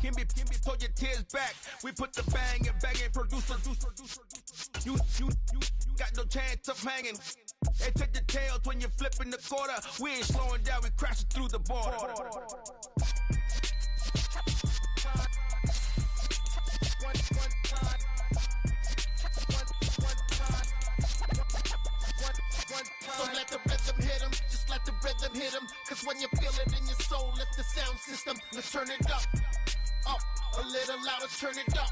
Kimby, throw your tears back. We put the bang and producer. You got no chance of hanging. They take the tails when you're flipping the quarter. We ain't slowing down, we crashing through the border. So let the rhythm hit him, just let the rhythm hit him. Cause when you feel it in your soul, lift the sound system. Let's turn it up, a little louder, turn it up,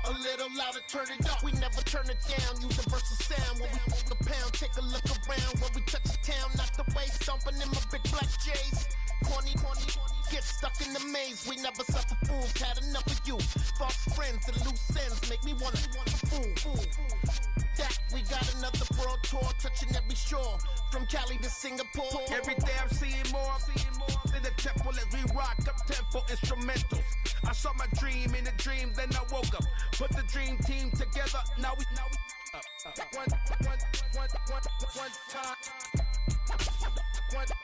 a little louder, turn it up. We never turn it down, universal sound. When we hold the pound, take a look around. When we touch the town, knock the way, stomping in my big black J's. Corny, get stuck in the maze. We never suffer fools, had enough of you. False friends and loose ends make me wanna fool. That we got another world tour, touching every shore, from Cali to Singapore. Every day I'm seeing more in the temple as we rock up tempo instrumentals. I saw my dream in a dream, then I woke up. Put the dream team together, now we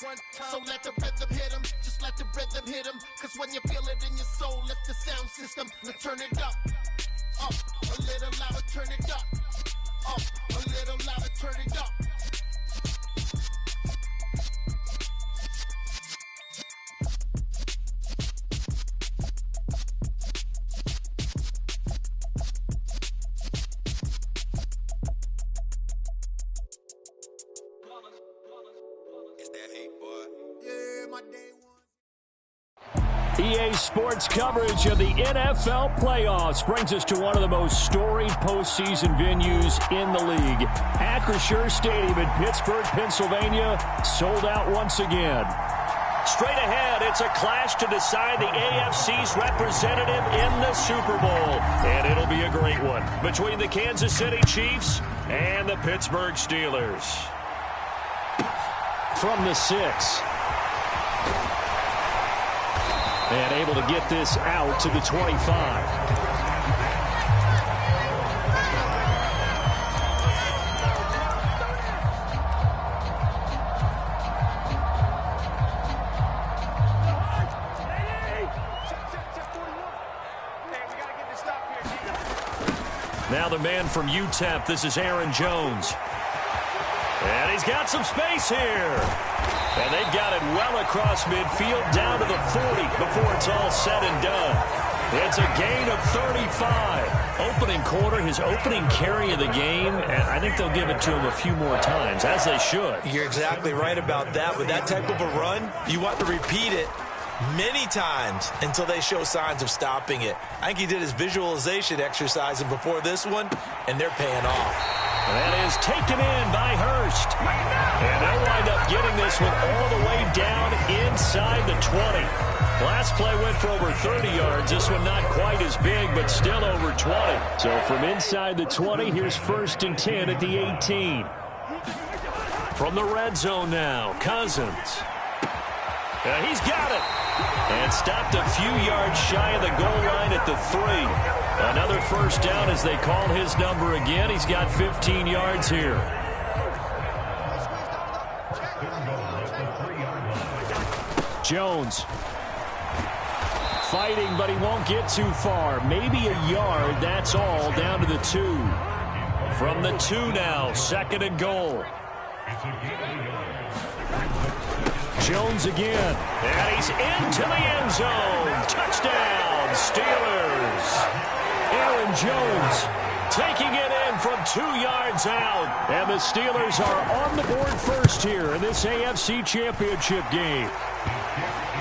one time. So let the rhythm hit him, just let the rhythm hit him. Cause when you feel it in your soul, lift the sound system. Let's turn it up, a little louder, turn it up, a little louder, turn it up. EA Sports coverage of the NFL playoffs brings us to one of the most storied postseason venues in the league. Acrisure Stadium in Pittsburgh, Pennsylvania, sold out once again. Straight ahead, it's a clash to decide the AFC's representative in the Super Bowl. And it'll be a great one between the Kansas City Chiefs and the Pittsburgh Steelers. From the 6. And able to get this out to the 25. Now the man from UTEP, this is Aaron Jones. And he's got some space here. And they've got it well across midfield, down to the 40 before it's all said and done. It's a gain of 35. Opening quarter, his opening carry of the game, and I think they'll give it to him a few more times, as they should. You're exactly right about that. With that type of a run, you want to repeat it many times until they show signs of stopping it. I think he did his visualization exercise before this one, and they're paying off. That is taken in by Hurst. And they'll wind up getting this one all the way down inside the 20. Last play went for over 30 yards. This one not quite as big, but still over 20. So from inside the 20, here's 1st and 10 at the 18. From the red zone now, Cousins. He's got it. And stopped a few yards shy of the goal line at the 3. Another first down as they call his number again. He's got 15 yards here. Jones. Fighting, but he won't get too far. Maybe a yard, that's all, down to the 2. From the 2 now, 2nd and goal. Jones again. And he's into the end zone. Touchdown, Steelers. Aaron Jones taking it in from 2 yards out. And the Steelers are on the board first here in this AFC Championship game.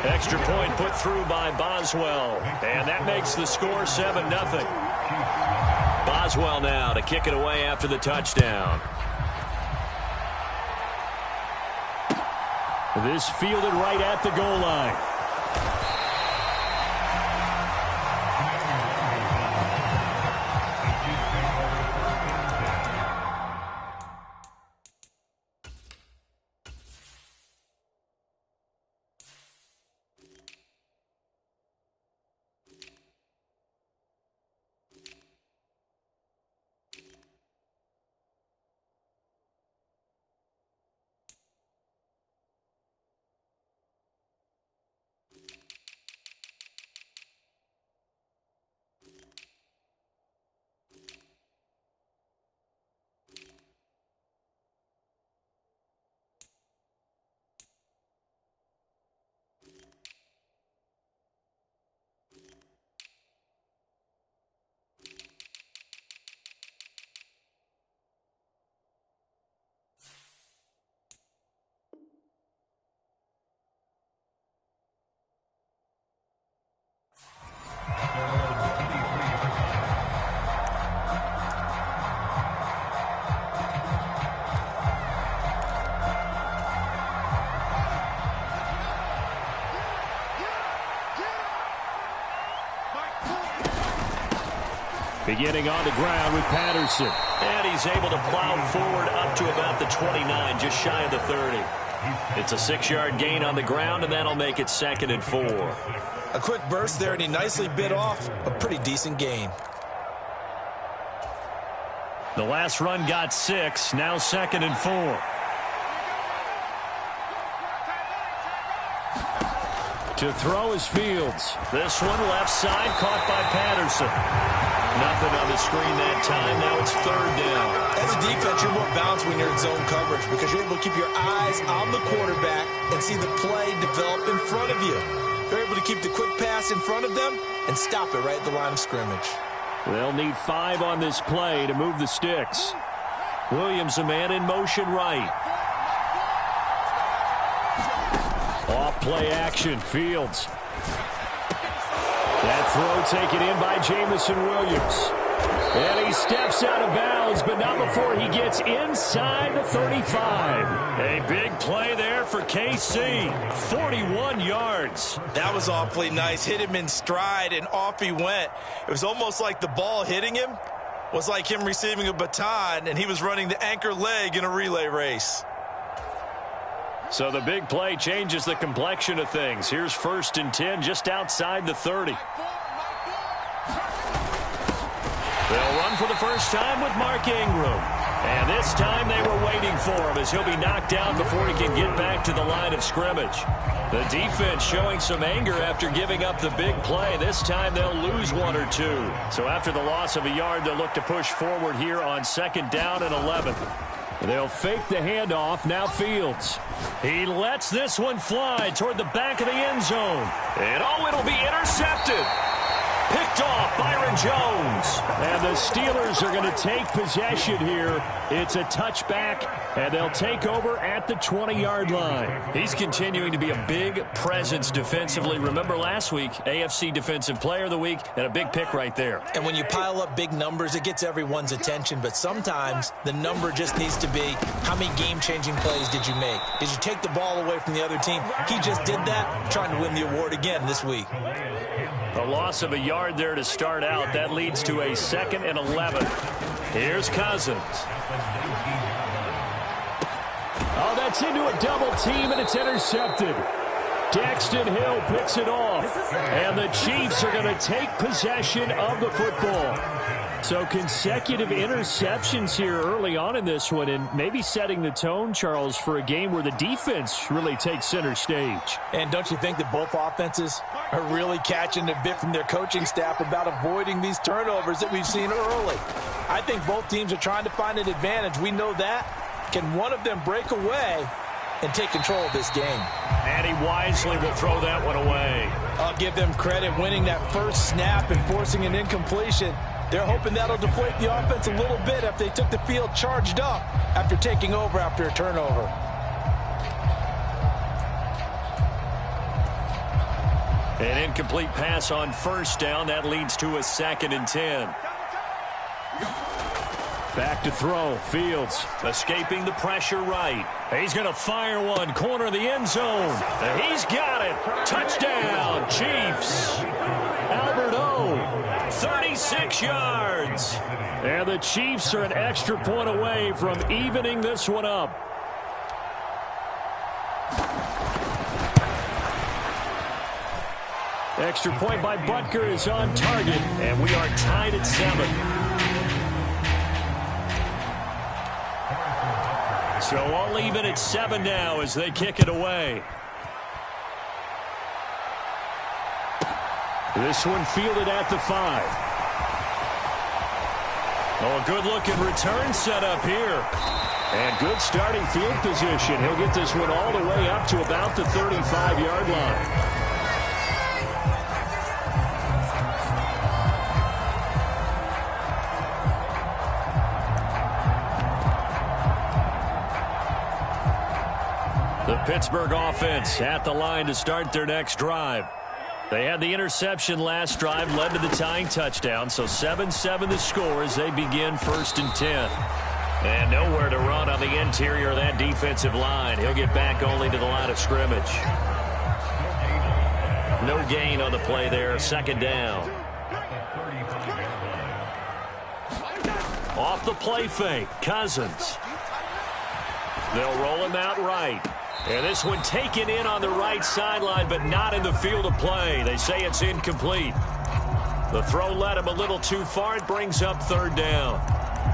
Extra point put through by Boswell. And that makes the score 7-0. Boswell now to kick it away after the touchdown. This fielded right at the goal line. Beginning on the ground with Patterson. And he's able to plow forward up to about the 29, just shy of the 30. It's a 6-yard gain on the ground, and that'll make it 2nd and 4. A quick burst there, and he nicely bit off a pretty decent gain. The last run got 6, now 2nd and 4. To throw is Fields. This one left side, caught by Patterson. Nothing on the screen that time. Now it's 3rd down. As a defense, you're more balanced when you're in zone coverage because you're able to keep your eyes on the quarterback and see the play develop in front of you. You're able to keep the quick pass in front of them and stop it right at the line of scrimmage. They'll need 5 on this play to move the sticks. Williams, a man in motion right. Off play action, Fields. That throw taken in by Jamison Williams. And he steps out of bounds, but not before he gets inside the 35. A big play there for KC. 41 yards. That was awfully nice. Hit him in stride, and off he went. It was almost like the ball hitting him was like him receiving a baton, and he was running the anchor leg in a relay race. So the big play changes the complexion of things. Here's 1st and 10 just outside the 30. They'll run for the first time with Mark Ingram. And this time they were waiting for him as he'll be knocked down before he can get back to the line of scrimmage. The defense showing some anger after giving up the big play. This time they'll lose 1 or 2. So after the loss of a yard, they'll look to push forward here on 2nd down and 11. They'll fake the handoff. Now Fields. He lets this one fly toward the back of the end zone. And it'll be intercepted. Picked off Byron Jones. And the Steelers are going to take possession here. It's a touchback, and they'll take over at the 20-yard line. He's continuing to be a big presence defensively. Remember last week, AFC Defensive Player of the Week, and a big pick right there. And when you pile up big numbers, it gets everyone's attention. But sometimes the number just needs to be, how many game-changing plays did you make? Did you take the ball away from the other team? He just did that, trying to win the award again this week. A loss of a yard there to start out. That leads to a 2nd and 11. Here's Cousins. Oh, that's into a double team, and it's intercepted. Daxton Hill picks it off. And the Chiefs are going to take possession of the football. So consecutive interceptions here early on in this one, and maybe setting the tone, Charles, for a game where the defense really takes center stage. And don't you think that both offenses are really catching a bit from their coaching staff about avoiding these turnovers that we've seen early? I think both teams are trying to find an advantage. We know that. Can one of them break away and take control of this game? And he wisely will throw that one away. I'll give them credit winning that first snap and forcing an incompletion. They're hoping that'll deflate the offense a little bit if they took the field charged up after taking over after a turnover. An incomplete pass on 1st down. That leads to a 2nd and 10. Back to throw. Fields escaping the pressure right. He's going to fire one. Corner of the end zone. He's got it. Touchdown, Chiefs. Albert O. 36 yards. And the Chiefs are an extra point away from evening this one up. Extra point by Butker is on target, and we are tied at 7. So all even at 7 now as they kick it away. This one fielded at the 5. Oh, a good-looking return set up here. And good starting field position. He'll get this one all the way up to about the 35-yard line. The Pittsburgh offense at the line to start their next drive. They had the interception last drive, led to the tying touchdown, so 7-7 the score as they begin 1st and 10. And nowhere to run on the interior of that defensive line. He'll get back only to the line of scrimmage. No gain on the play there, 2nd down. Off the play fake, Cousins. They'll roll him out right. And this one taken in on the right sideline, but not in the field of play. They say it's incomplete. The throw led him a little too far. It brings up third down.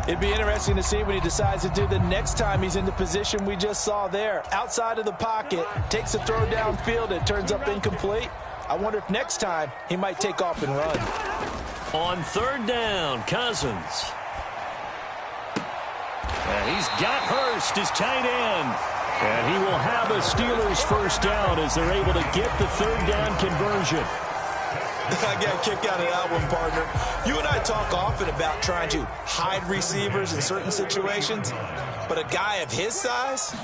It'd be interesting to see what he decides to do the next time he's in the position we just saw there. Outside of the pocket, takes a throw downfield, it turns up incomplete. I wonder if next time he might take off and run. On third down, Cousins. And he's got Hurst, his tight end. And he will have a Steelers first down as they're able to get the third down conversion. I got a kick out of that one, partner. You and I talk often about trying to hide receivers in certain situations, but a guy of his size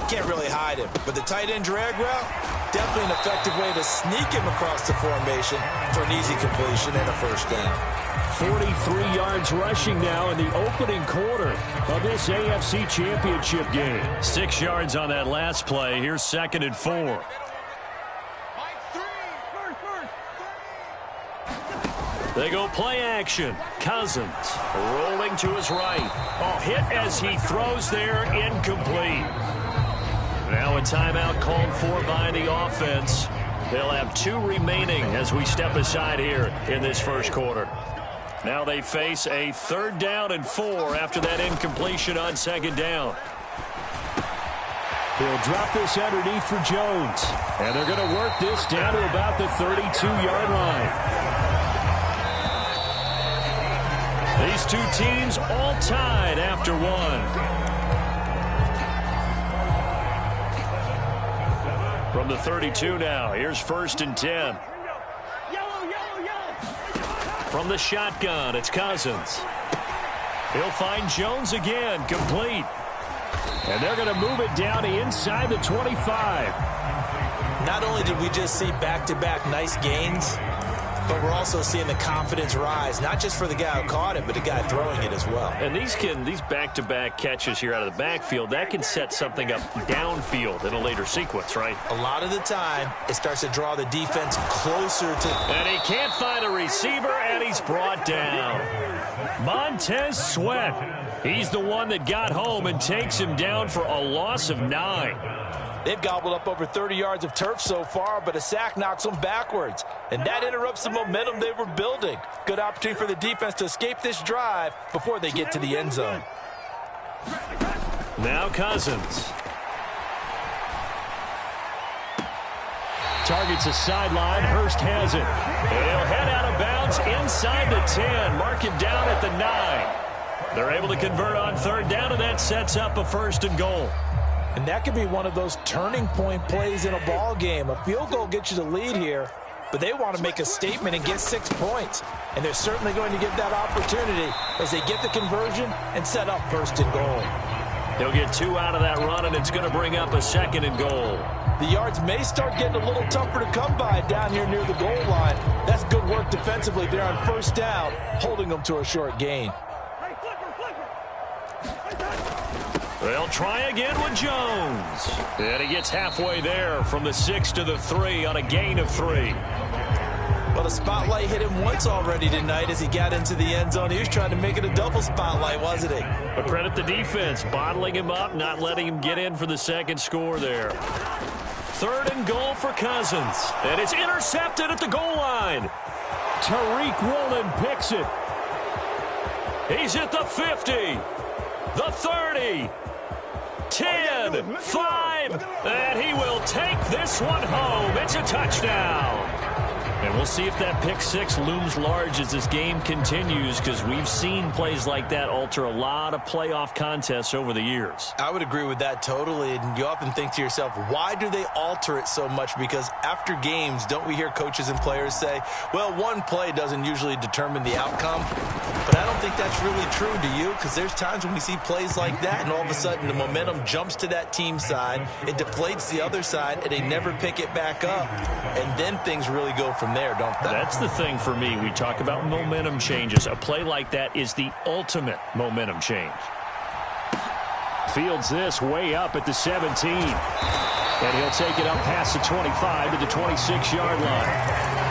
can't really hide him. But the tight end drag route, definitely an effective way to sneak him across the formation for an easy completion and a first down. 43 yards rushing now in the opening quarter of this AFC Championship game. 6 yards on that last play. Here's 2nd and 4. They go play action. Cousins rolling to his right. Oh, hit as he throws there, incomplete. Now a timeout called for by the offense. They'll have 2 remaining as we step aside here in this first quarter. Now they face a 3rd down and 4 after that incompletion on 2nd down. They'll drop this underneath for Jones. And they're going to work this down to about the 32-yard line. These two teams all tied after one. From the 32 now, here's 1st and 10. From the shotgun, it's Cousins. He'll find Jones again, complete. And they're going to move it down to inside the 25. Not only did we just see back-to-back nice gains, but we're also seeing the confidence rise, not just for the guy who caught it, but the guy throwing it as well. And these back-to-back catches here out of the backfield, that can set something up downfield in a later sequence, right? A lot of the time, it starts to draw the defense closer to... And he can't find a receiver, and he's brought down. Montez Sweat. He's the one that got home and takes him down for a loss of 9. They've gobbled up over 30 yards of turf so far, but a sack knocks them backwards. And that interrupts the momentum they were building. Good opportunity for the defense to escape this drive before they get to the end zone. Now Cousins. Targets a sideline. Hurst has it. He'll head out of bounds inside the 10. Mark him down at the 9. They're able to convert on 3rd down, and that sets up a 1st and goal. And that could be one of those turning point plays in a ball game. A field goal gets you the lead here, but they want to make a statement and get 6 points. And they're certainly going to get that opportunity as they get the conversion and set up 1st and goal. He'll get 2 out of that run, and it's going to bring up a 2nd and goal. The yards may start getting a little tougher to come by down here near the goal line. That's good work defensively there on 1st down, holding them to a short gain. They'll try again with Jones. And he gets halfway there from the 6 to the 3 on a gain of 3. Well, the spotlight hit him once already tonight as he got into the end zone. He was trying to make it a double spotlight, wasn't he? But credit the defense, bottling him up, not letting him get in for the 2nd score there. 3rd and goal for Cousins. And it's intercepted at the goal line. Tariq Woolen picks it. He's at the 50, the 30, 10, 5, and he will take this one home. It's a touchdown. And we'll see if that pick 6 looms large as this game continues, because we've seen plays like that alter a lot of playoff contests over the years. I would agree with that totally, and you often think to yourself, why do they alter it so much? Because after games, don't we hear coaches and players say, well, one play doesn't usually determine the outcome? But I don't think that's really true, do you? Because there's times when we see plays like that, and all of a sudden the momentum jumps to that team side, it deflates the other side, and they never pick it back up, and then things really go from there, don't they? That's the thing for me. We talk about momentum changes. A play like that is the ultimate momentum change. Fields this way up at the 17. And he'll take it up past the 25 to the 26-yard line.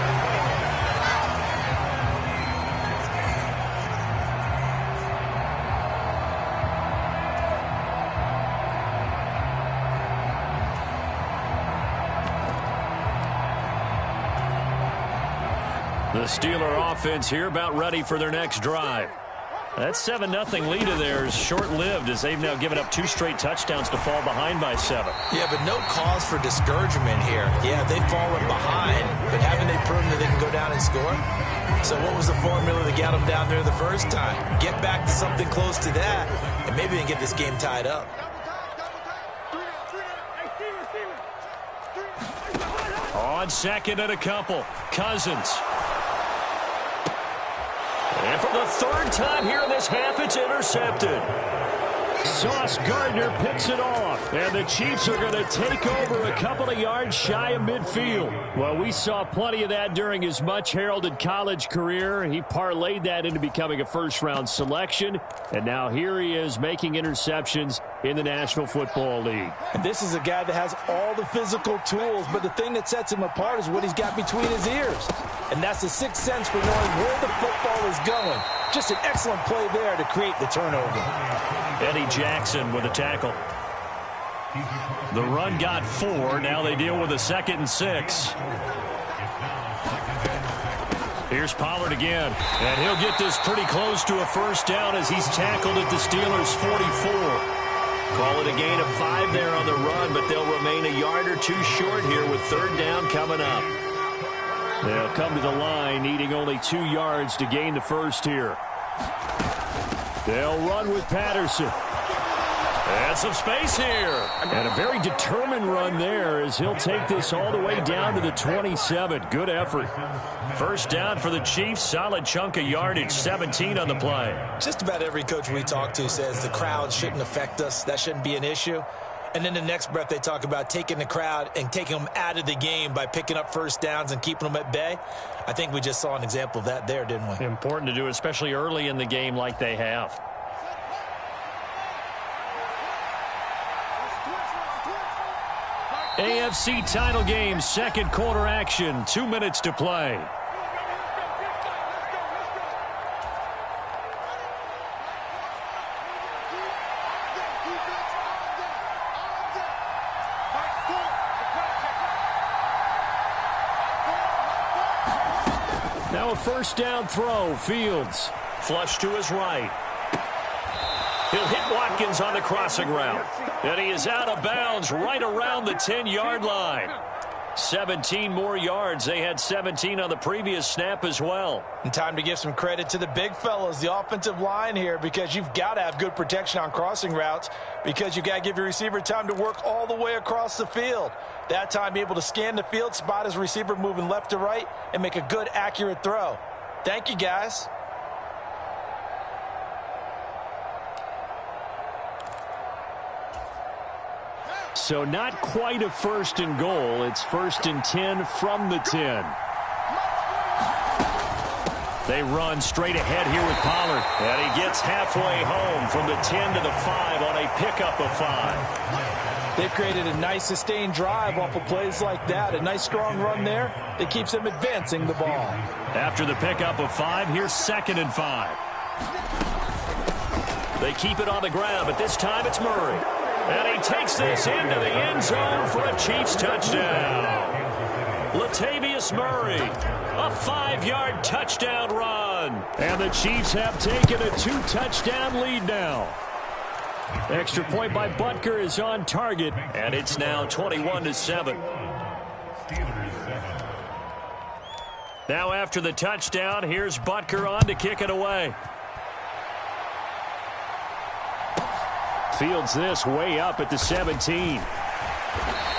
Steeler offense here about ready for their next drive. That 7-0 lead of theirs short-lived as they've now given up 2 straight touchdowns to fall behind by 7. Yeah, but no cause for discouragement here. Yeah, they've fallen behind, but haven't they proven that they can go down and score? So what was the formula that got them down there the first time? Get back to something close to that, and maybe they can get this game tied up. On second and a couple, Cousins. And for the 3rd time here in this half, it's intercepted. Sauce Gardner picks it off, and the Chiefs are going to take over a couple of yards shy of midfield. Well, we saw plenty of that during his much-heralded college career. He parlayed that into becoming a first-round selection, and now here he is making interceptions in the National Football League. And this is a guy that has all the physical tools, but the thing that sets him apart is what he's got between his ears. And that's the sixth sense for knowing where the football is going. Just an excellent play there to create the turnover. Eddie Jackson with a tackle. The run got 4. Now they deal with a 2nd and 6. Here's Pollard again. And he'll get this pretty close to a first down as he's tackled at the Steelers' 44. Call it a gain of 5 there on the run, but they'll remain a yard or 2 short here with 3rd down coming up. They'll come to the line needing only 2 yards to gain the first here. They'll run with Patterson. And some space here. And a very determined run there as he'll take this all the way down to the 27. Good effort. First down for the Chiefs. Solid chunk of yardage. 17 on the play. Just about every coach we talk to says the crowd shouldn't affect us. That shouldn't be an issue. And then the next breath they talk about taking the crowd and taking them out of the game by picking up first downs and keeping them at bay. I think we just saw an example of that there, didn't we? Important to do, especially early in the game like they have. AFC title game, 2nd quarter action, 2 minutes to play. Now a first down throw, Fields. Flush to his right. He'll hit Watkins on the crossing route. And he is out of bounds right around the 10-yard line. 17 more yards. They had 17 on the previous snap as well. And time to give some credit to the big fellas, the offensive line here, because you've got to have good protection on crossing routes because you've got to give your receiver time to work all the way across the field. That time, be able to scan the field, spot his receiver moving left to right, and make a good, accurate throw. Thank you, guys. So not quite a 1st and goal. It's 1st and 10 from the 10. They run straight ahead here with Pollard. And he gets halfway home from the 10 to the 5 on a pickup of 5. They've created a nice sustained drive off of plays like that. A nice strong run there that keeps them advancing the ball. After the pickup of 5, here's 2nd and 5. They keep it on the ground, but this time it's Murray. And he takes this into the end zone for a Chiefs touchdown. Latavius Murray, a 5-yard touchdown run. And the Chiefs have taken a 2-touchdown lead now. Extra point by Butker is on target, and it's now 21-7. Now after the touchdown, here's Butker on to kick it away. Fields this way up at the 17.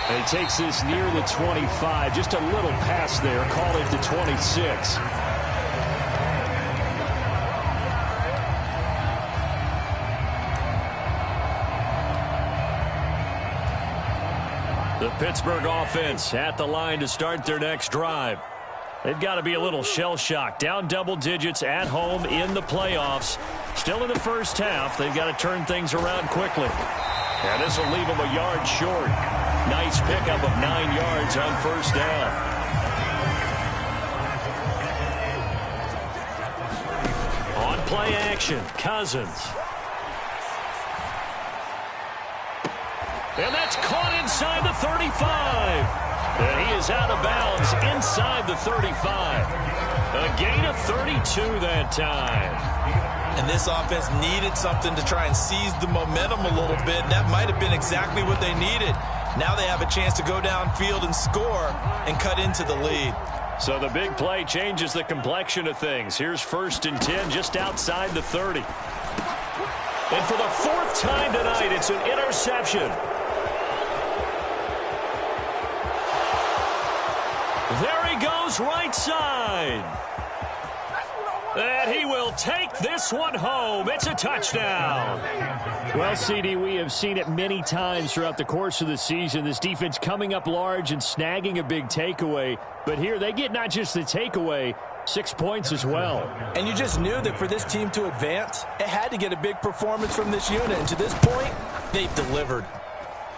And he takes this near the 25. Just a little pass there. Call it the 26. The Pittsburgh offense at the line to start their next drive. They've got to be a little shell-shocked. Down double digits at home in the playoffs. Still in the first half. They've got to turn things around quickly. And this will leave them a yard short. Nice pickup of 9 yards on first down. On play action, Cousins. And that's caught inside the 35. And he is out of bounds inside the 35. A gain of 32 that time. And this offense needed something to try and seize the momentum a little bit, and that might have been exactly what they needed. Now they have a chance to go downfield and score and cut into the lead. So the big play changes the complexion of things. Here's 1st and 10 just outside the 30. And for the 4th time tonight, it's an interception. There he goes, right side. And he will take this one home. It's a touchdown. Well, CD, we have seen it many times throughout the course of the season. This defense coming up large and snagging a big takeaway. But here they get not just the takeaway, 6 points as well. And you just knew that for this team to advance, it had to get a big performance from this unit. And to this point, they've delivered.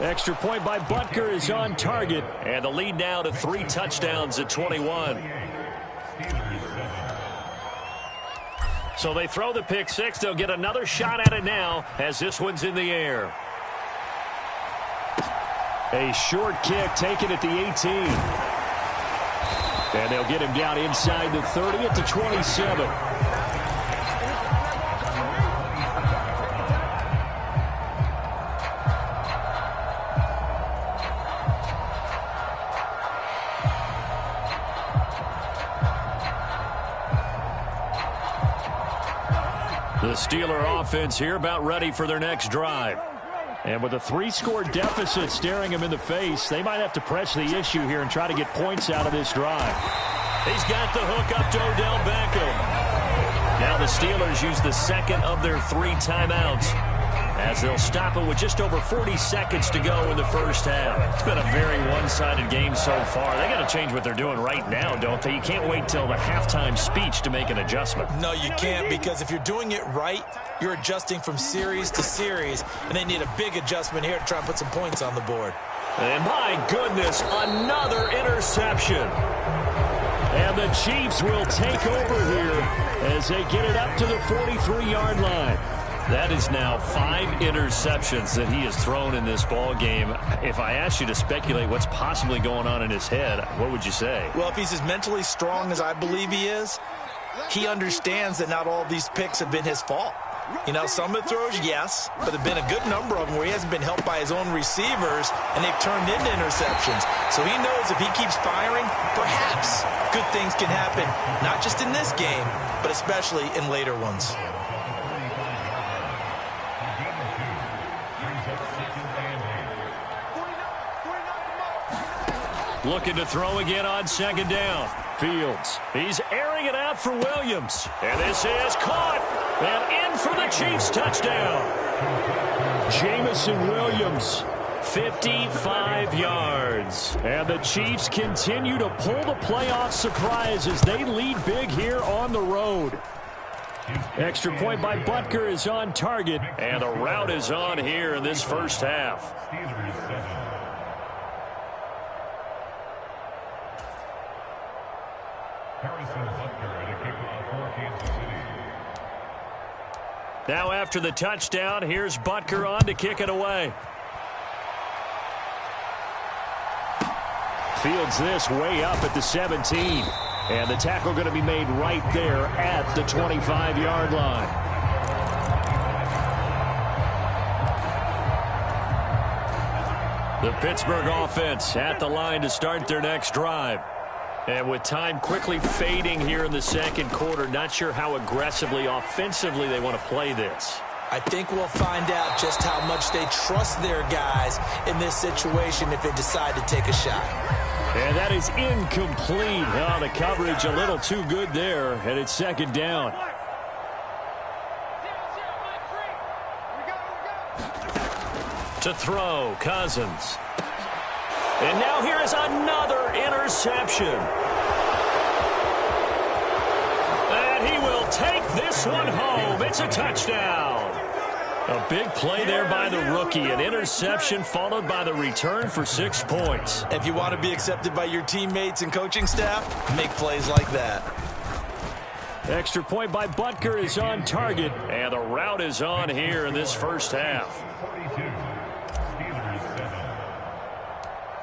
Extra point by Butker is on target. And the lead now to 3 touchdowns at 21. So they throw the pick 6. They'll get another shot at it now as this one's in the air. A short kick taken at the 18. And they'll get him down inside the 30 at the 27. The Steeler offense here about ready for their next drive. And with a 3-score deficit staring them in the face, they might have to press the issue here and try to get points out of this drive. He's got the hook up to Odell Beckham. Now the Steelers use the 2nd of their 3 timeouts as they'll stop it with just over 40 seconds to go in the first half. It's been a very one-sided game so far. They got to change what they're doing right now, don't they? You can't wait till the halftime speech to make an adjustment. No, you can't, because if you're doing it right, you're adjusting from series to series, and they need a big adjustment here to try and put some points on the board. And my goodness, another interception. And the Chiefs will take over here as they get it up to the 43-yard line. That is now 5 interceptions that he has thrown in this ball game. If I asked you to speculate what's possibly going on in his head, what would you say? Well, if he's as mentally strong as I believe he is, he understands that not all of these picks have been his fault. You know, some of the throws, yes, but there have been a good number of them where he hasn't been helped by his own receivers, and they've turned into interceptions. So he knows if he keeps firing, perhaps good things can happen, not just in this game, but especially in later ones. Looking to throw again on 2nd down. Fields. He's airing it out for Williams. And this is caught. And in for the Chiefs touchdown. Jamison Williams. 55 yards. And the Chiefs continue to pull the playoff surprise as they lead big here on the road. Extra point by Butker is on target. And the route is on here in this first half. Now after the touchdown, here's Butker on to kick it away. Fields this way up at the 17. And the tackle going to be made right there at the 25-yard line. The Pittsburgh offense at the line to start their next drive. And with time quickly fading here in the 2nd quarter, not sure how aggressively, offensively they want to play this. I think we'll find out just how much they trust their guys in this situation if they decide to take a shot. And that is incomplete. Oh, the coverage a little too good there, and it's 2nd down. To throw, Cousins. And now here is another interception. And he will take this one home. It's a touchdown. A big play there by the rookie. An interception followed by the return for 6 points. If you want to be accepted by your teammates and coaching staff, make plays like that. Extra point by Butker is on target. And the route is on here in this first half.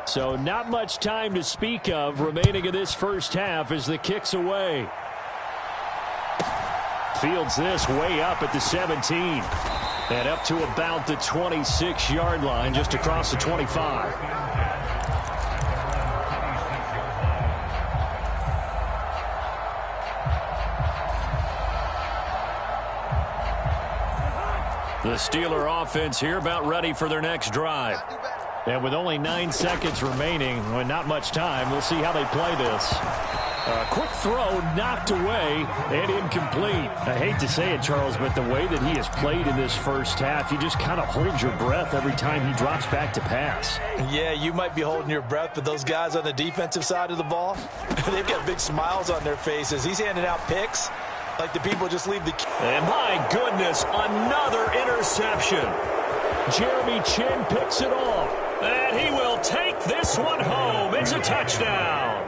So not much time to speak of remaining in this first half as the kick's away. Fields this way up at the 17. And up to about the 26-yard line, just across the 25. The Steeler offense here about ready for their next drive. And with only 9 seconds remaining, well, not much time, we'll see how they play this. Quick throw knocked away and incomplete. I hate to say it, Charles, but the way that he has played in this first half, you just kind of hold your breath every time he drops back to pass. Yeah, you might be holding your breath, but those guys on the defensive side of the ball, they've got big smiles on their faces. He's handing out picks like the people just leave the... And my goodness, another interception. Jeremy Chin picks it off. And he will take this one home. It's a touchdown.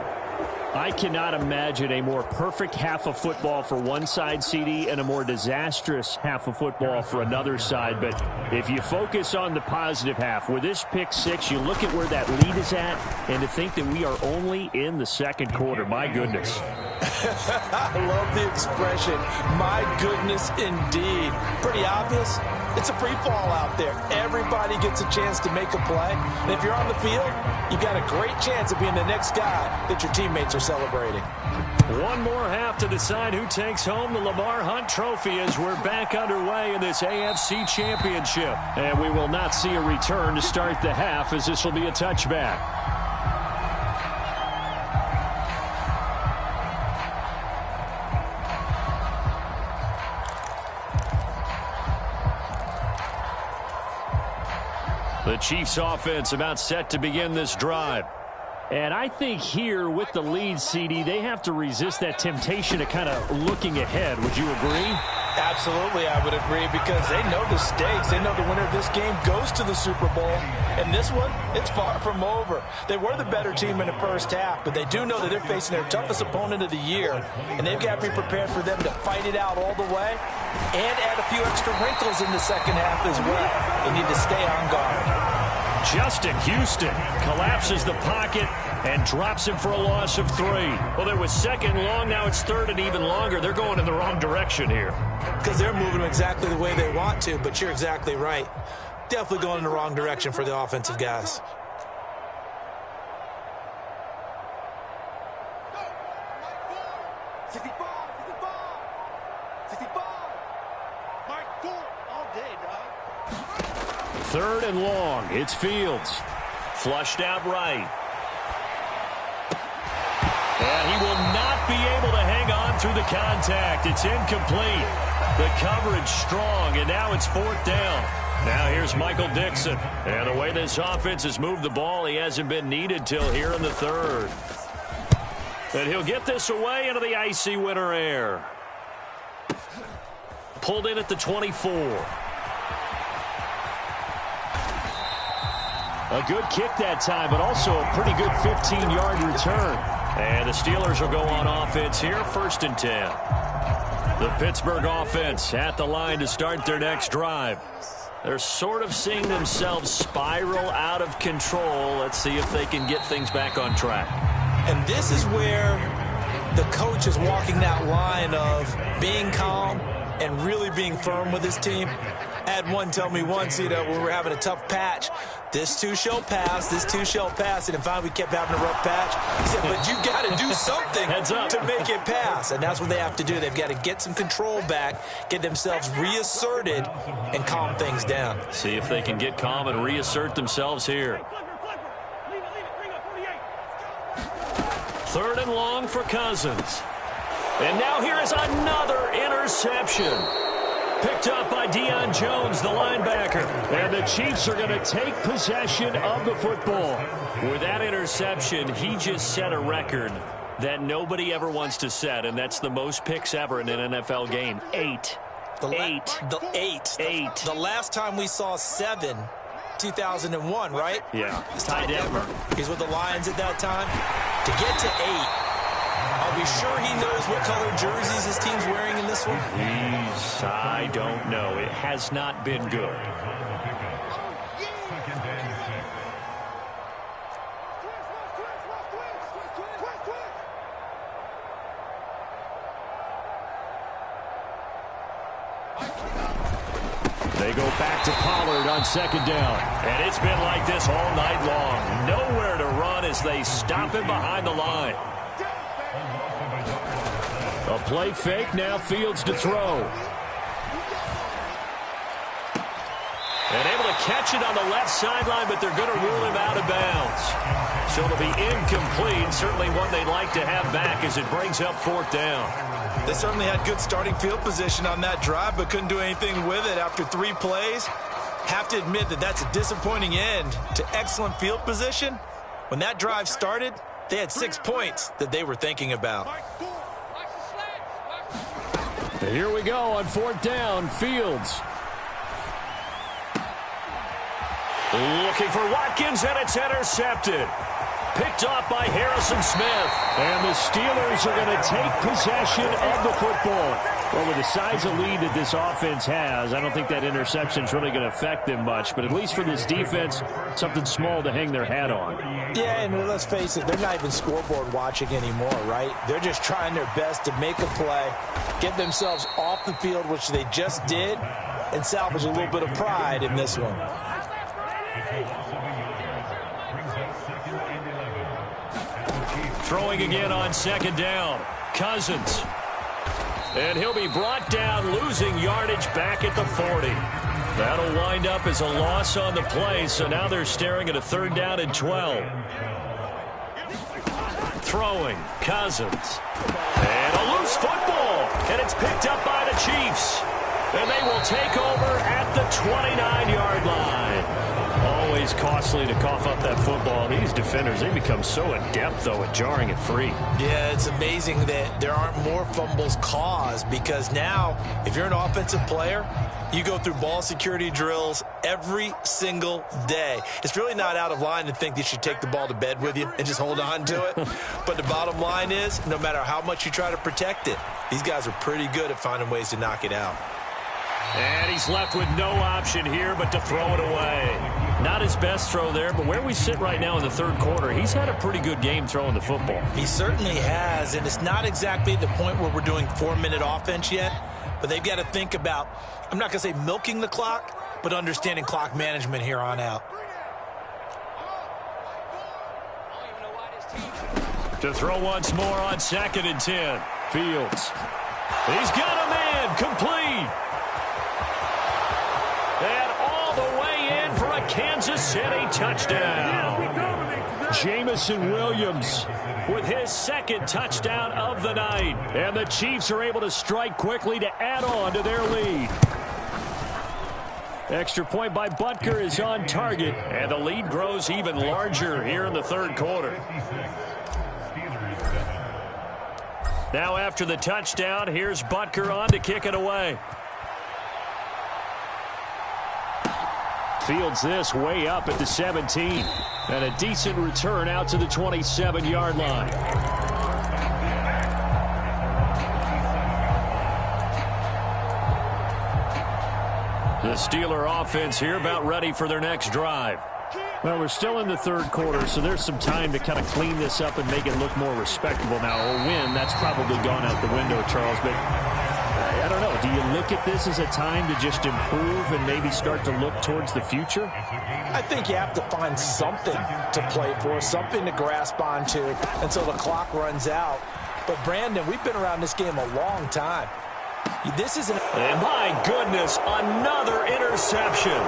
I cannot imagine a more perfect half of football for one side, CD, and a more disastrous half of football for another side. But if you focus on the positive half, with this pick six, you look at where that lead is at, and to think that we are only in the second quarter. My goodness. I love the expression, my goodness indeed. Pretty obvious. It's a free fall out there. Everybody gets a chance to make a play. And if you're on the field, you've got a great chance of being the next guy that your teammates are celebrating. One more half to decide who takes home the Lamar Hunt Trophy as we're back underway in this AFC Championship. And we will not see a return to start the half, as this will be a touchback. The Chiefs offense about set to begin this drive. And I think here with the lead, CD, they have to resist that temptation of kind of looking ahead. Would you agree? Absolutely, I would agree, because they know the stakes. They know the winner of this game goes to the Super Bowl. And this one, it's far from over. They were the better team in the first half, but they do know that they're facing their toughest opponent of the year. And they've got to be prepared for them to fight it out all the way and add a few extra wrinkles in the second half as well. They need to stay on guard. Justin Houston collapses the pocket and drops him for a loss of 3. Well, there was second long. Now it's third and even longer. They're going in the wrong direction here. Because they're moving exactly the way they want to, but you're exactly right. Definitely going in the wrong direction for the offensive guys. Third and long. It's Fields. Flushed out right. And he will not be able to hang on through the contact. It's incomplete. The coverage strong, and now it's fourth down. Now here's Michael Dixon. And the way this offense has moved the ball, he hasn't been needed till here in the third. And he'll get this away into the icy winter air. Pulled in at the 24. A good kick that time, but also a pretty good 15-yard return. And the Steelers will go on offense here, 1st and 10. The Pittsburgh offense at the line to start their next drive. They're sort of seeing themselves spiral out of control. Let's see if they can get things back on track. And this is where the coach is walking that line of being calm and really being firm with his team. I had one tell me once, when we were having a tough patch, this too shall pass, this too shall pass. And in fact, we kept having a rough patch. He said, but you got to do something to make it pass. And that's what they have to do. They've got to get some control back, get themselves reasserted, and calm things down. See if they can get calm and reassert themselves here. Third and long for Cousins. And now here is another interception. Picked up by Deion Jones, the linebacker. And the Chiefs are going to take possession of the football. With that interception, he just set a record that nobody ever wants to set, and that's the most picks ever in an NFL game. 8. The last time we saw 7, 2001, right? Yeah. Ty Detmer. He's with the Lions at that time. To get to 8. Are we sure he knows what color jerseys his team's wearing in this one? I don't know. It has not been good. They go back to Pollard on second down. And it's been like this all night long. Nowhere to run as they stop him behind the line. A play fake, now Fields to throw. And able to catch it on the left sideline, but they're going to rule him out of bounds. So it'll be incomplete. Certainly one they'd like to have back as it brings up fourth down. They certainly had good starting field position on that drive, but couldn't do anything with it after 3 plays. Have to admit that that's a disappointing end to excellent field position. When that drive started, they had 6 points that they were thinking about. And here we go on fourth down, Fields. Looking for Watkins, and it's intercepted. Picked off by Harrison Smith. And the Steelers are going to take possession of the football. Well, with the size of lead that this offense has, I don't think that interception is really going to affect them much. But at least for this defense, something small to hang their hat on. Yeah, and let's face it, they're not even scoreboard watching anymore, right? They're just trying their best to make a play, get themselves off the field, which they just did, and salvage a little bit of pride in this one. Throwing again on second down. Cousins. And he'll be brought down, losing yardage back at the 40. That'll wind up as a loss on the play, so now they're staring at a 3rd down and 12. Throwing. Cousins. And a loose football. And it's picked up by the Chiefs. And they will take over at the 29-yard line. Always costly to cough up that football. These defenders, they become so adept, though, at jarring it free. Yeah, it's amazing that there aren't more fumbles caused, because now, if you're an offensive player, you go through ball security drills every single day. It's really not out of line to think that you should take the ball to bed with you and just hold on to it. But the bottom line is, no matter how much you try to protect it, these guys are pretty good at finding ways to knock it out. And he's left with no option here but to throw it away. Not his best throw there, but where we sit right now in the 3rd quarter, he's had a pretty good game throwing the football. He certainly has, and it's not exactly the point where we're doing 4-minute offense yet, but they've got to think about, I'm not going to say milking the clock, but understanding clock management here on out. To throw once more on 2nd and 10. Fields. He's got a man complete. And all the way in for a Kansas City touchdown. Jamison Williams with his 2nd touchdown of the night. And the Chiefs are able to strike quickly to add on to their lead. Extra point by Butker is on target. And the lead grows even larger here in the 3rd quarter. Now after the touchdown, here's Butker on to kick it away. Fields this way up at the 17. And a decent return out to the 27-yard line. The Steeler offense here about ready for their next drive. Well, we're still in the 3rd quarter, so there's some time to kind of clean this up and make it look more respectable. Now, a win, that's probably gone out the window, Charles, but I don't know. Do you look at this as a time to just improve and maybe start to look towards the future? I think you have to find something to play for, something to grasp onto until the clock runs out. But, Brandon, we've been around this game a long time. This isn't... And my goodness, another interception.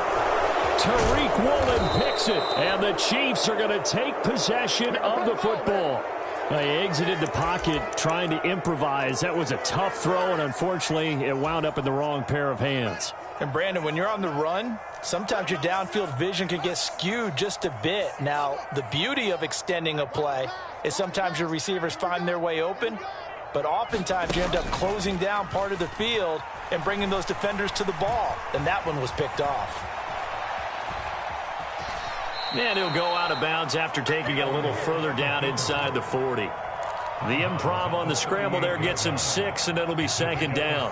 Tariq Woolen picks it, and the Chiefs are going to take possession of the football. They exited the pocket trying to improvise. That was a tough throw, and unfortunately, it wound up in the wrong pair of hands. And, Brandon, when you're on the run, sometimes your downfield vision can get skewed just a bit. Now, the beauty of extending a play is sometimes your receivers find their way open, but oftentimes you end up closing down part of the field and bringing those defenders to the ball, and that one was picked off. And he'll go out of bounds after taking it a little further down inside the 40. The improv on the scramble there gets him 6, and it'll be 2nd down.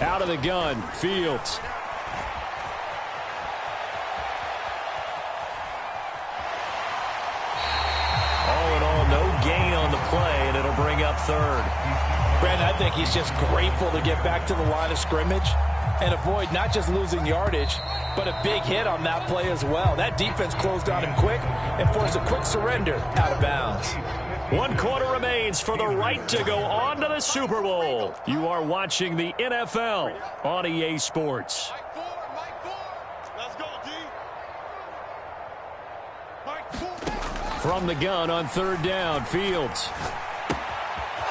Out of the gun, Fields. All in all, no gain on the play, and it'll bring up third. Brandon, I think he's just grateful to get back to the line of scrimmage and avoid not just losing yardage, but a big hit on that play as well. That defense closed on him quick and forced a quick surrender out of bounds. 1 quarter remains for the right to go on to the Super Bowl. You are watching the NFL on EA Sports. From the gun on 3rd down, Fields.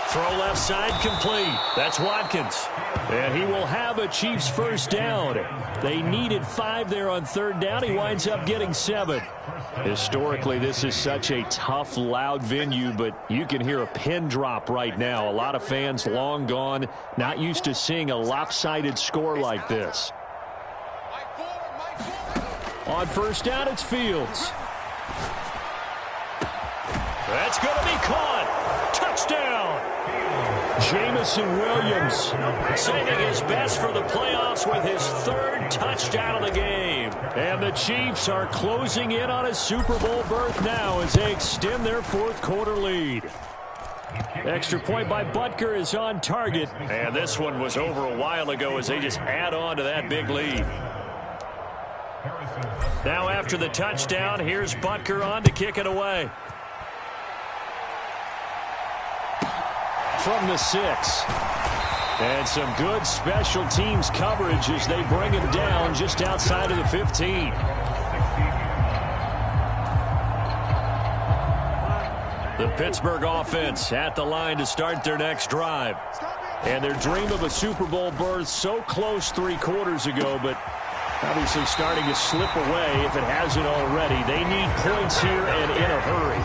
Throw left side complete. That's Watkins. And he will have a Chiefs first down. They needed 5 there on 3rd down. He winds up getting 7. Historically, this is such a tough, loud venue, but you can hear a pin drop right now. A lot of fans long gone, not used to seeing a lopsided score like this. On 1st down, it's Fields. That's going to be caught. Touchdown. Jamison Williams saving his best for the playoffs with his 3rd touchdown of the game. And the Chiefs are closing in on a Super Bowl berth now as they extend their 4th quarter lead. Extra point by Butker is on target. And this one was over a while ago as they just add on to that big lead. Now after the touchdown, here's Butker on to kick it away. From the 6. And some good special teams coverage as they bring him down just outside of the 15. The Pittsburgh offense at the line to start their next drive. And their dream of a Super Bowl berth so close 3 quarters ago, but obviously starting to slip away if it hasn't already. They need points here and in a hurry.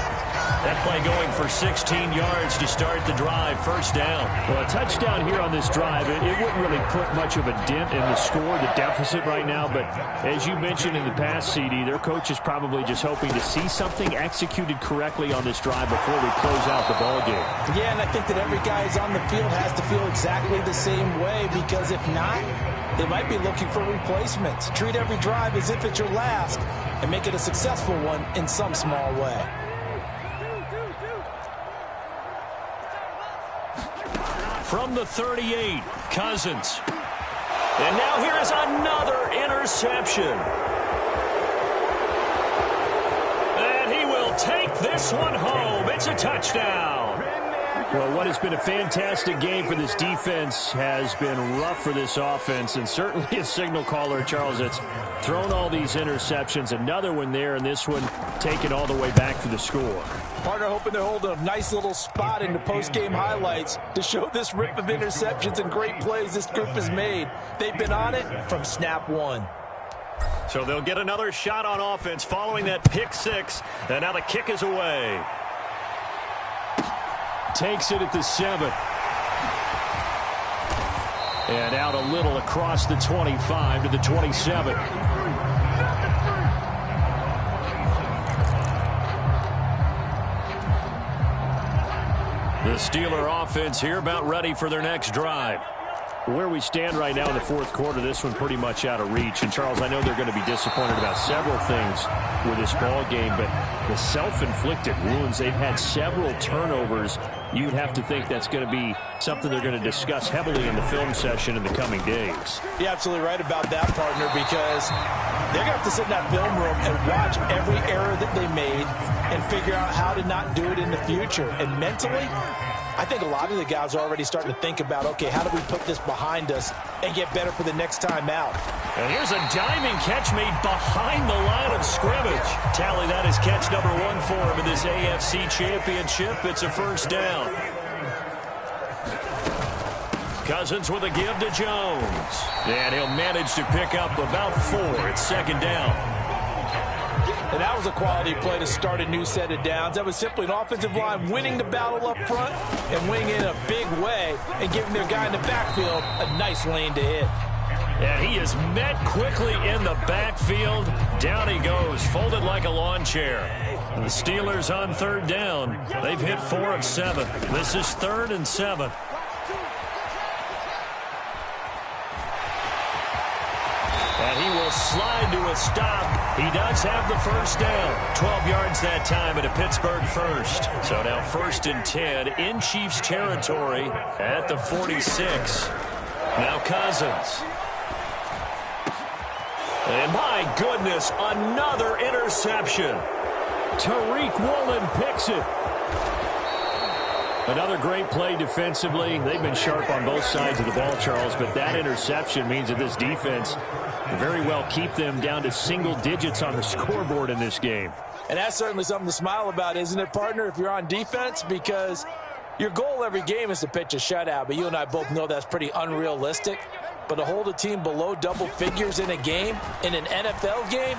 That play going for 16 yards to start the drive, 1st down. Well, a touchdown here on this drive, it wouldn't really put much of a dent in the score, the deficit right now. But as you mentioned in the past, CD, their coach is probably just hoping to see something executed correctly on this drive before we close out the ball game. Yeah, and I think that every guy who's on the field has to feel exactly the same way, because if not, they might be looking for replacements. Treat every drive as if it's your last and make it a successful one in some small way. From the 38, Cousins. And now here is another interception. And he will take this one home. It's a touchdown. Well, what has been a fantastic game for this defense has been rough for this offense, and certainly a signal caller, Charles, that's thrown all these interceptions. Another one there, and this one taken all the way back for the score. Partner hoping to hold a nice little spot in the post-game highlights to show this rip of interceptions and great plays this group has made. They've been on it from snap 1. So they'll get another shot on offense following that pick 6, and now the kick is away. Takes it at the 7. And out a little across the 25 to the 27. The Steeler offense here about ready for their next drive. Where we stand right now in the 4th quarter, this one pretty much out of reach. And, Charles, I know they're going to be disappointed about several things with this ball game, but the self-inflicted wounds, they've had several turnovers. You'd have to think that's going to be something they're going to discuss heavily in the film session in the coming days. You're absolutely right about that, partner, because they're going to have to sit in that film room and watch every error that they made and figure out how to not do it in the future. And mentally, I think a lot of the guys are already starting to think about, okay, how do we put this behind us and get better for the next time out? And here's a diving catch made behind the line of scrimmage. Tally, that is catch number 1 for him in this AFC Championship. It's a 1st down. Cousins with a give to Jones. And he'll manage to pick up about 4. It's 2nd down. And that was a quality play to start a new set of downs. That was simply an offensive line winning the battle up front and winning in a big way and giving their guy in the backfield a nice lane to hit. And he is met quickly in the backfield. Down he goes, folded like a lawn chair. And the Steelers on 3rd down. They've hit 4 of 7. This is 3rd and 7. And he will slide to a stop He does have the first down. 12 yards that time at a Pittsburgh first. So now 1st and 10 in Chiefs territory at the 46. Now Cousins. And my goodness, another interception. Tariq Woolen picks it. Another great play defensively. They've been sharp on both sides of the ball, Charles, but that interception means that this defense very well keep them down to single digits on the scoreboard in this game. And that's certainly something to smile about, isn't it, partner, if you're on defense? Because your goal every game is to pitch a shutout, but you and I both know that's pretty unrealistic. But to hold a team below double figures in a game, in an NFL game,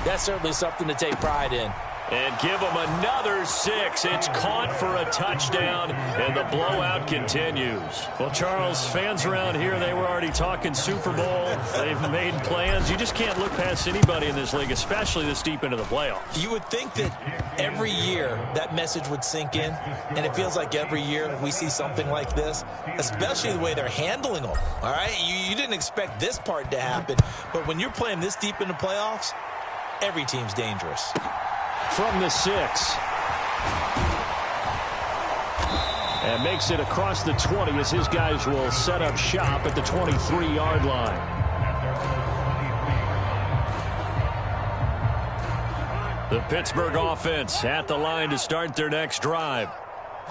that's certainly something to take pride in. And give them another 6. It's caught for a touchdown, and the blowout continues. Well, Charles, fans around here, they were already talking Super Bowl. They've made plans. You just can't look past anybody in this league, especially this deep into the playoffs. You would think that every year that message would sink in, and it feels like every year we see something like this, especially the way they're handling them, all right? You didn't expect this part to happen, but when you're playing this deep in the playoffs, every team's dangerous. From the 6. And makes it across the 20 as his guys will set up shop at the 23-yard line. The Pittsburgh offense at the line to start their next drive.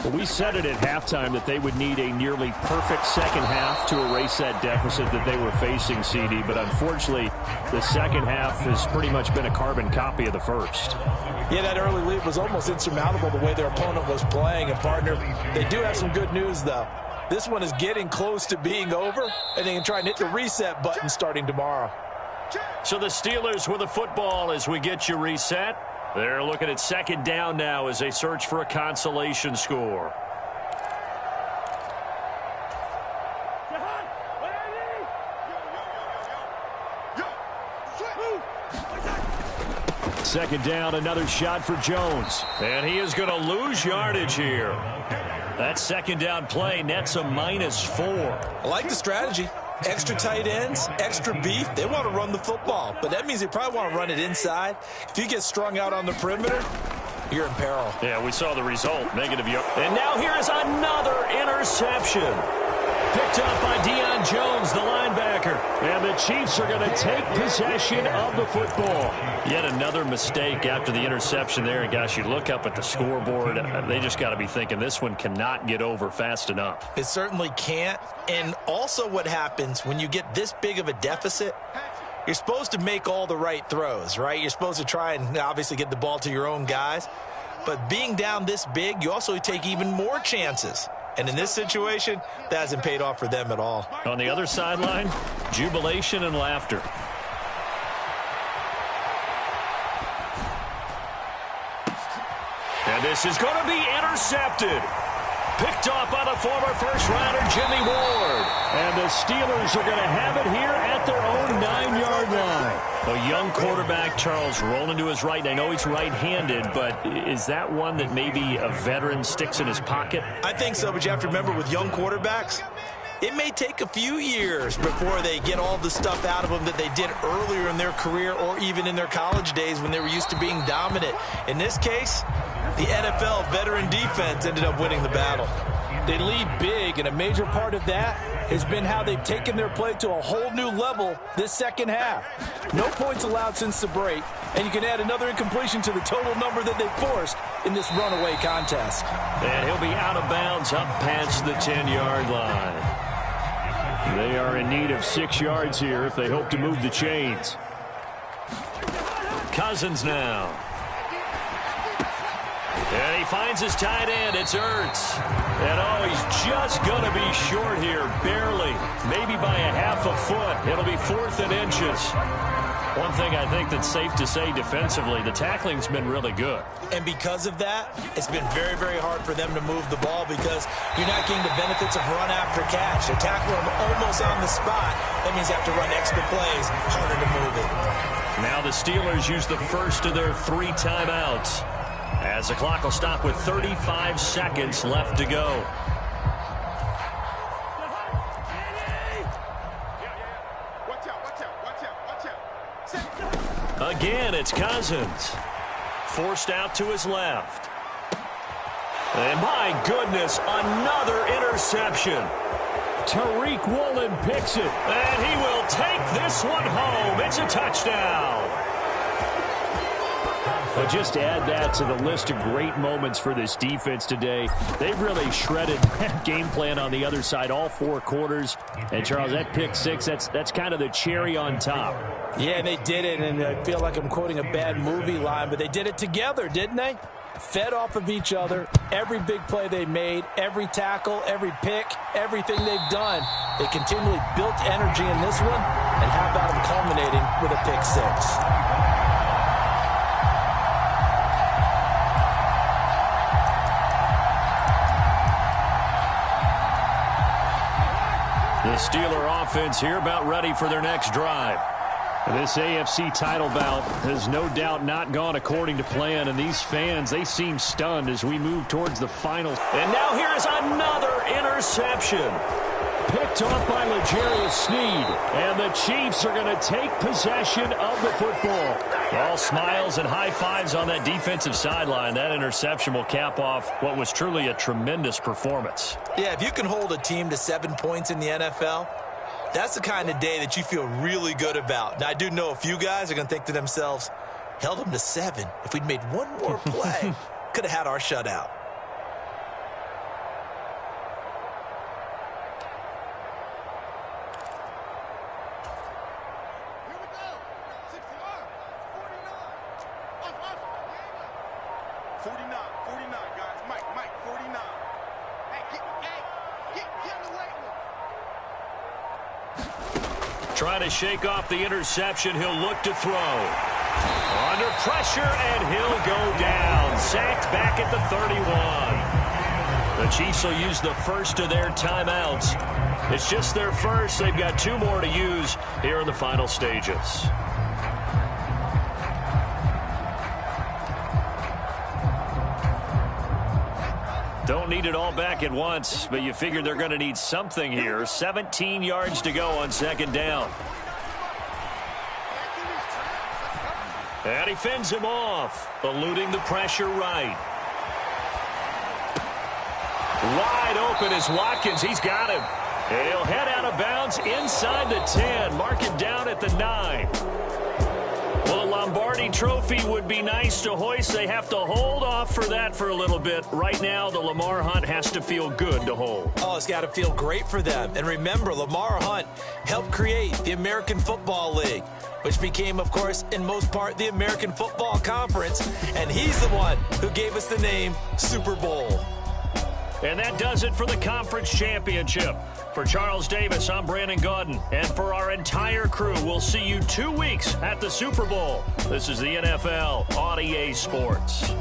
Well, we said it at halftime that they would need a nearly perfect second half to erase that deficit that they were facing, CD. But unfortunately, the second half has pretty much been a carbon copy of the first. Yeah, that early lead was almost insurmountable the way their opponent was playing. And, partner, they do have some good news, though. This one is getting close to being over, and they can try and hit the reset button starting tomorrow. So the Steelers with the football as we get you reset. They're looking at 2nd down now as they search for a consolation score. Second down, another shot for Jones. And he is going to lose yardage here. That 2nd down play nets a -4. I like the strategy. Extra tight ends, extra beef. They want to run the football, but that means they probably want to run it inside. If you get strung out on the perimeter, you're in peril. Yeah, we saw the result. Negative yard. And now here is another interception. Picked up by Deion Jones, the linebacker. And the Chiefs are going to take possession of the football. Yet another mistake after the interception there. And, gosh, you look up at the scoreboard. They just got to be thinking this one cannot get over fast enough. It certainly can't. And also what happens when you get this big of a deficit, you're supposed to make all the right throws, right? You're supposed to try and obviously get the ball to your own guys. But being down this big, you also take even more chances. And in this situation, that hasn't paid off for them at all. On the other sideline, jubilation and laughter. And this is going to be intercepted. Picked off by the former first-rounder Jimmy Ward. And the Steelers are going to have it here at their own 9-yard line. A young quarterback, Charles, rolling to his right. I know he's right-handed, but is that one that maybe a veteran sticks in his pocket? I think so, but you have to remember with young quarterbacks, it may take a few years before they get all the stuff out of them that they did earlier in their career or even in their college days when they were used to being dominant. In this case, the NFL veteran defense ended up winning the battle. They lead big, and a major part of that has been how they've taken their play to a whole new level this second half. No points allowed since the break, and you can add another incompletion to the total number that they forced in this runaway contest. And he'll be out of bounds up past the 10-yard line. They are in need of 6 yards here if they hope to move the chains. Cousins now. And he finds his tight end. It's Ertz. And, oh, he's just going to be short here, barely. Maybe by a half a foot. It'll be 4th and inches. One thing I think that's safe to say defensively, the tackling's been really good. And because of that, it's been very, very hard for them to move the ball because you're not getting the benefits of run after catch. They're tackling them almost on the spot. That means they have to run extra plays, harder to move it. Now the Steelers use the first of their 3 timeouts, as the clock will stop with 35 seconds left to go. again, it's Cousins. Forced out to his left. And my goodness, another interception. Tariq Woolen picks it. And he will take this one home. It's a touchdown. But just to add that to the list of great moments for this defense today, they've really shredded that game plan on the other side all 4 quarters. And, Charles, that pick 6, that's kind of the cherry on top. Yeah, and they did it, and I feel like I'm quoting a bad movie line, but they did it together, didn't they? Fed off of each other, every big play they made, every tackle, every pick, everything they've done. They continually built energy in this one, and how about them culminating with a pick 6? The Steeler offense here about ready for their next drive. This AFC title bout has no doubt not gone according to plan, and these fans, they seem stunned as we move towards the final. And now here's another interception. Picked off by L'Jarius Sneed, and the Chiefs are going to take possession of the football. All smiles and high fives on that defensive sideline. That interception will cap off what was truly a tremendous performance. Yeah, if you can hold a team to 7 points in the NFL, that's the kind of day that you feel really good about. Now, I do know a few guys are going to think to themselves, held them to 7. If we'd made one more play, could have had our shutout. Trying to shake off the interception. He'll look to throw. Under pressure, and he'll go down. Sacked back at the 31. The Chiefs will use the first of their timeouts. It's just their first. They've got 2 more to use here in the final stages. Don't need it all back at once, but you figure they're going to need something here. 17 yards to go on 2nd down. And he fends him off, eluding the pressure right. Wide open is Watkins. He's got him. And he'll head out of bounds inside the 10. Mark him down at the 9. Well, a Lombardi trophy would be nice to hoist. They have to hold off for that for a little bit. Right now, the Lamar Hunt has to feel good to hold. Oh, it's got to feel great for them. And remember, Lamar Hunt helped create the American Football League, which became, of course, in most part, the American Football Conference. And he's the one who gave us the name Super Bowl. And that does it for the conference championship. For Charles Davis, I'm Brandon Gaudin. And for our entire crew, we'll see you 2 weeks at the Super Bowl. This is the NFL on EA Sports.